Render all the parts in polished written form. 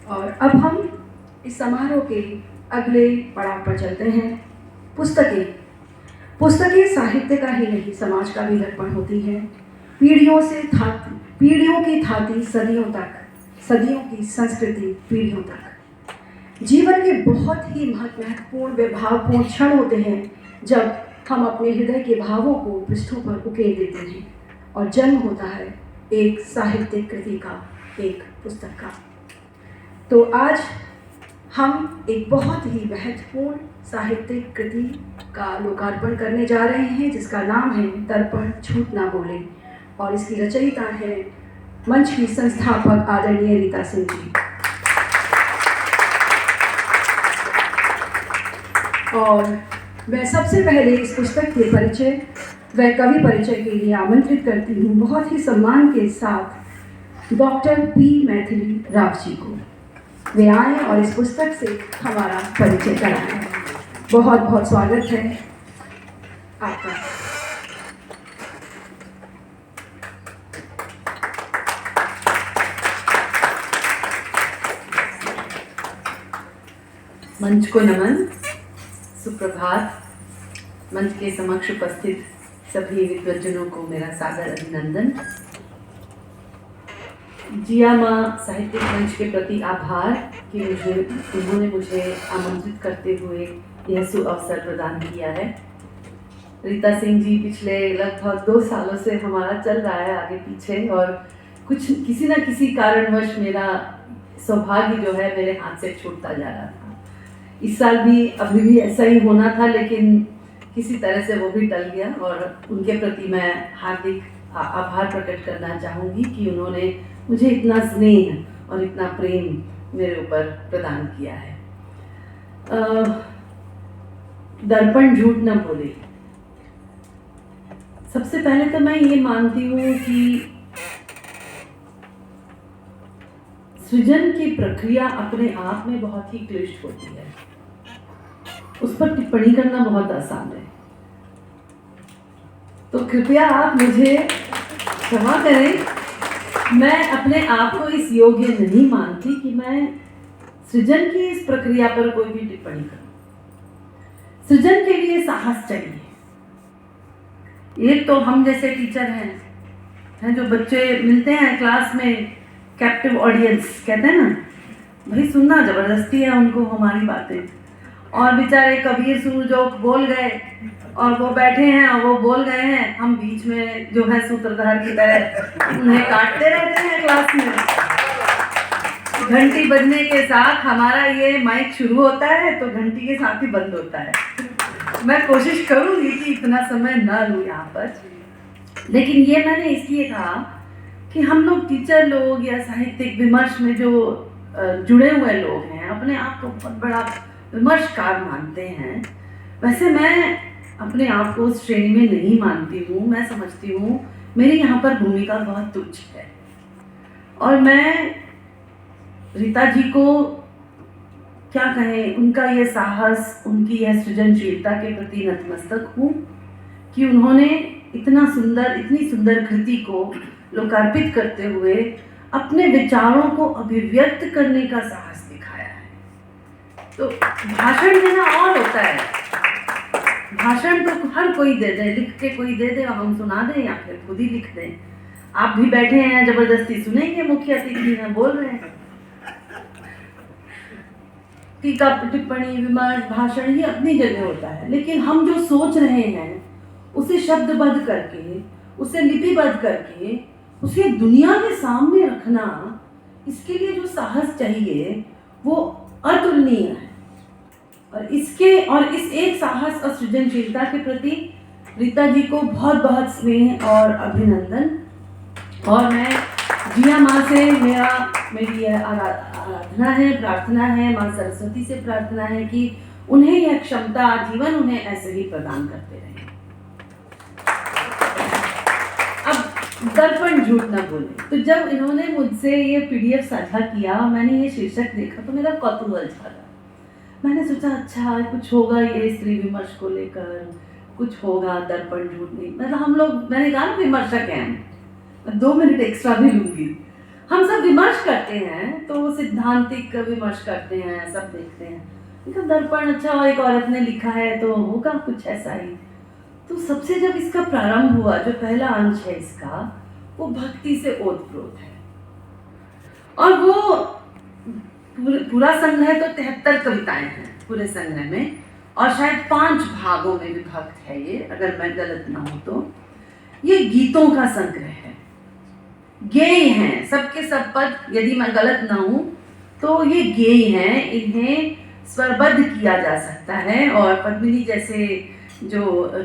और अब हम इस समारोह के अगले पड़ाव पर चलते हैं। पुस्तकें साहित्य का ही नहीं, समाज का भी दर्पण होती हैं। पीढ़ियों की थाती सदियों तक, सदियों की संस्कृति पीढ़ियों तक। जीवन के बहुत ही महत्वपूर्ण व भावपूर्ण क्षण होते हैं जब हम अपने हृदय के भावों को पृष्ठों पर उकेर देते हैं और जन्म होता है एक साहित्यिक कृति का, एक पुस्तक का। तो आज हम एक बहुत ही महत्वपूर्ण साहित्यिक कृति का लोकार्पण करने जा रहे हैं जिसका नाम है दर्पण झूठ ना बोले, और इसकी रचयिता है मंच की संस्थापक आदरणीय रीता सिंह जी। और मैं सबसे पहले इस पुस्तक के परिचय व कवि परिचय के लिए आमंत्रित करती हूँ बहुत ही सम्मान के साथ डॉक्टर पी मैथिली राव जी को। वे आए और इस पुस्तक से हमारा परिचय कराएं। बहुत बहुत स्वागत है आपका। मंच को नमन, सुप्रभात। मंच के समक्ष उपस्थित सभी विद्वज्जनों को मेरा सादर अभिनंदन। जिया माँ साहित्यिक मंच के प्रति आभार कि उन्होंने मुझे आमंत्रित करते हुए यह सुअवसर प्रदान किया है। रीता सिंह जी पिछले लगभग 2 सालों से हमारा चल रहा है आगे पीछे, और किसी न किसी कारणवश मेरा सौभाग्य जो है मेरे हाथ से छूटता जा रहा था। इस साल भी अभी भी ऐसा ही होना था, लेकिन किसी तरह से वो भी टल गया, और उनके प्रति मैं हार्दिक आभार प्रकट करना चाहूँगी कि उन्होंने मुझे इतना स्नेह और इतना प्रेम मेरे ऊपर प्रदान किया है। दर्पण झूठ न बोले। सबसे पहले तो मैं ये मानती हूँ कि सृजन की प्रक्रिया अपने आप में बहुत ही क्लिष्ट होती है, उस पर टिप्पणी करना बहुत आसान है। तो कृपया आप मुझे क्षमा करें, मैं अपने आप को इस योग्य नहीं मानती कि मैं सृजन की इस प्रक्रिया पर कोई भी टिप्पणी करूं। सृजन के लिए साहस चाहिए। एक तो हम जैसे टीचर हैं जो बच्चे मिलते हैं क्लास में, कैप्टिव ऑडियंस कहते हैं ना, भाई सुनना जबरदस्ती है उनको हमारी बातें, और बेचारे कबीर सूर जो बोल गए और वो बैठे हैं और वो बोल गए हैं, हम बीच में जो है सूत्रधार की तरह उन्हें काटते रहते हैं क्लास में। घंटी बजने के साथ हमारा ये माइक शुरू होता है तो घंटी के साथ ही बंद होता है। मैं कोशिश करूंगी कि इतना समय ना लूँ यहाँ पर, लेकिन ये मैंने इसलिए कहा कि हम लोग टीचर लोग या साहित्यिक विमर्श में जो जुड़े हुए लोग हैं अपने आप को बहुत बड़ा विमर्शकार मानते हैं। वैसे मैं अपने आप को उस श्रेणी में नहीं मानती हूँ। मैं समझती हूँ मेरी यहाँ पर भूमिका बहुत तुच्छ है, और मैं रीता जी को क्या कहें, उनका यह साहस, उनकी यह सृजनशीलता के प्रति नतमस्तक हूँ कि उन्होंने इतनी सुंदर कृति को लोकार्पित करते हुए अपने विचारों को अभिव्यक्त करने का साहस दिखाया है। तो भाषण देना और होता है, भाषण तो हर कोई दे दे, लिख के कोई दे दे और हम सुना दें या फिर खुद ही लिख दें। आप भी बैठे हैं, जबरदस्ती सुनेंगे, मुख्य अतिथि हैं बोल रहे हैं। टीका टिप्पणी विमर्श भाषण ये अपनी जगह होता है, लेकिन हम जो सोच रहे हैं उसे शब्दबद्ध करके, उसे लिपिबद्ध करके, उसे दुनिया के सामने रखना, इसके लिए जो साहस चाहिए वो अतुलनीय है। और इस एक साहस और सृजनशीलता के प्रति रीता जी को बहुत बहुत स्नेह और अभिनंदन। और मैं जिया माँ से मेरी यह आराधना है, प्रार्थना है, माँ सरस्वती से प्रार्थना है कि उन्हें यह क्षमता जीवन उन्हें ऐसे ही प्रदान करते रहे। अब दर्पण झूठ न बोले। तो जब इन्होंने मुझसे ये PDF साझा किया, मैंने ये शीर्षक देखा तो मेरा कौतूहल जागा। मैंने सोचा अच्छा कुछ होगा ये स्त्री विमर्श को लेकर, कुछ होगा, दर्पण झूठ नहीं। मतलब मैंने कहा ना विमर्शक हैं, 2 मिनट एक्स्ट्रा भी लूँगी। हम सब विमर्श करते हैं तो सिद्धांतिक विमर्श करते हैं, सब देखते हैं, मतलब दर्पण अच्छा एक औरत ने लिखा है तो होगा कुछ ऐसा ही। तो सबसे जब इसका प्रारंभ हुआ, जो पहला अंश है इसका, वो भक्ति से ओतप्रोत है। और वो पूरा संग्रह तो 73 कविताएं हैं पूरे संग्रह में, और शायद 5 भागों में विभक्त है ये, अगर मैं गलत ना हूं तो। ये गीतों का संग्रह है, गेय हैं, सबके सब पद, यदि मैं गलत ना हूं तो ये गेय हैं, इन्हें स्वरबद्ध किया जा सकता है। और पद्मिनी जैसे जो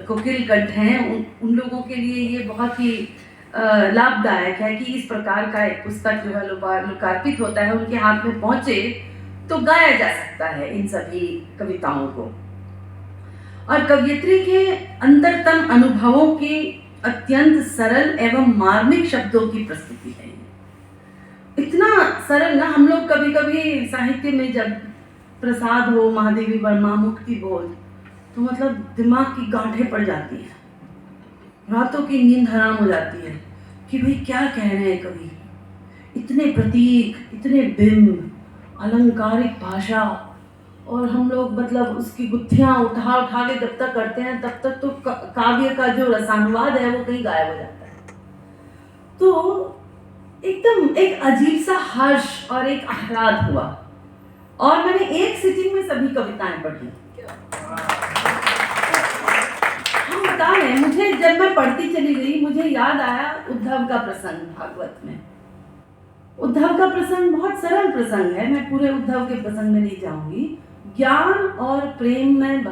कोकिल कंठ हैं उन लोगों के लिए ये बहुत ही लाभदायक है कि इस प्रकार का एक पुस्तक जो है लोकार्पित होता है, उनके हाथ में पहुंचे तो गाया जा सकता है इन सभी कविताओं को। और कवयित्री के अंतरतम अनुभवों की अत्यंत सरल एवं मार्मिक शब्दों की प्रस्तुति है। इतना सरल ना, हम लोग कभी कभी साहित्य में जब प्रसाद हो, महादेवी वर्मा, मुक्ति बोध, तो मतलब दिमाग की गांठें पड़ जाती हैं, रातों की नींद हराम हो जाती है कि भाई क्या कह रहे हैं कवि, इतने प्रतीक, इतने बिंब, अलंकारिक भाषा, और हम लोग मतलब उसकी गुत्थियां उठा उठा के जब तक करते हैं तब तक तो काव्य का जो रसानुवाद है वो कहीं गायब हो जाता है। तो एकदम एक अजीब सा हर्ष और एक आह्लाद हुआ, और मैंने एक सिटिंग में सभी कविताएं पढ़ी। हम बता रहे हैं, मुझे जब मैं पढ़ती चली गई मुझे याद आया उद्धव का प्रसंग भागवत में। उद्धव का प्रसंग बहुत सरल प्रसंग है, मैं पूरे उद्धव के प्रसंग में नहीं जाऊंगी। ज्ञान और प्रेम में